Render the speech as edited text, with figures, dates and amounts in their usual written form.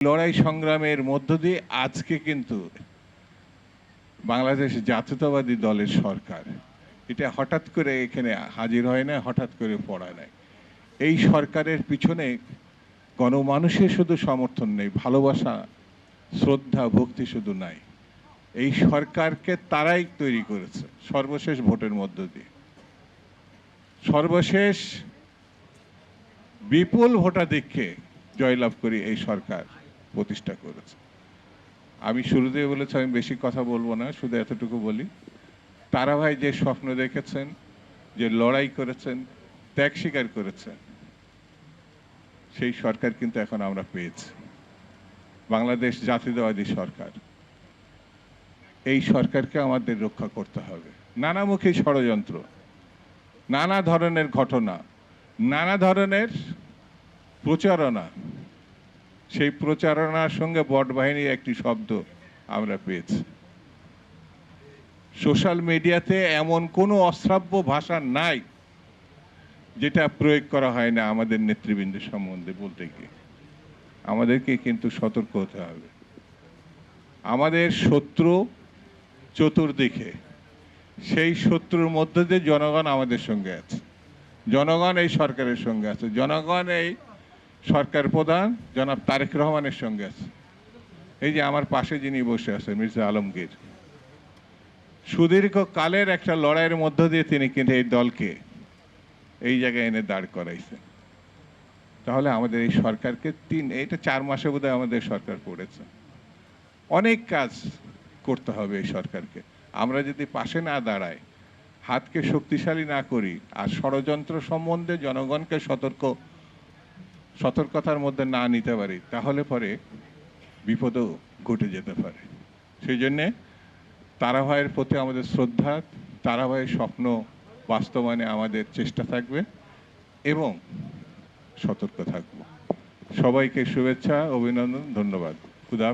লড়াই সংগ্রামের মধ্য দিয়ে আজকে কিন্তু বাংলাদেশ জাতীয়তাবাদী দলের সরকার, এটা হঠাৎ করে এখানে হাজির হয় না, হঠাৎ করে পড়া নাই। এই সরকারের পিছনে গণমানুষের শুধু সমর্থন নেই, ভালোবাসা, শ্রদ্ধা, ভক্তি শুধু নাই। এই সরকারকে তারাই তৈরি করেছে সর্বশেষ ভোটের মধ্য দিয়ে। সর্বশেষ বিপুল ভোটাধিক্যে জয়লাভ করে এই সরকার প্রতিষ্ঠা করেছে। আমি শুরুতেই বলেছি আমি বেশি কথা বলবো না, শুধু এতটুকু বলি, তারা ভাই যে স্বপ্ন দেখেছেন, যে লড়াই করেছেন, ত্যাগ স্বীকার করেছেন, সেই সরকার কিন্তু এখন আমরা পেয়েছি। বাংলাদেশ জাতীয়তাবাদী সরকার। এই সরকারকে আমাদের রক্ষা করতে হবে। নানামুখী ষড়যন্ত্র, নানা ধরনের ঘটনা, নানা ধরনের প্রচারণা, সেই প্রচারণার সঙ্গে বট বাহিনীর একটি শব্দ আমরা পেয়েছি। সোশ্যাল মিডিয়াতে এমন কোনো অশ্রাব্য ভাষা নাই যেটা প্রয়োগ করা হয় না আমাদের নেতৃবৃন্দের সম্বন্ধে। বলতে গিয়ে আমাদেরকে কিন্তু সতর্ক হতে হবে। আমাদের শত্রু চতুর্দিকে, সেই শত্রুর মধ্য দিয়ে জনগণ আমাদের সঙ্গে আছে, জনগণ এই সরকারের সঙ্গে আছে, জনগণ এই সরকার প্রধান জনাব তারেক রহমানের সঙ্গে আছে। এই যে আমার পাশে যিনি বসে আছেন মির্জা আলমগীর, সুদীর্ঘ কালের একটা লড়াইয়ের মধ্য দিয়ে তিনি কিন্তু এই দলকে এই জায়গায় এনে দাঁড় করাইছেন। তাহলে আমাদের এই সরকারকে এটা 4 মাসে বোধহয় আমাদের সরকার করেছে। অনেক কাজ করতে হবে এই সরকারকে। আমরা যদি পাশে না দাঁড়াই, হাতকে শক্তিশালী না করি, আর ষড়যন্ত্র সম্বন্ধে জনগণকে সতর্কতার মধ্যে না নিতে পারি, তাহলে পরে বিপদও ঘটে যেতে পারে। সেই জন্যে তারা ভাইয়ের প্রতি আমাদের শ্রদ্ধা, তারা ভাইয়ের স্বপ্ন বাস্তবায়নে আমাদের চেষ্টা থাকবে এবং সতর্ক থাকব। সবাইকে শুভেচ্ছা, অভিনন্দন, ধন্যবাদ। খুদা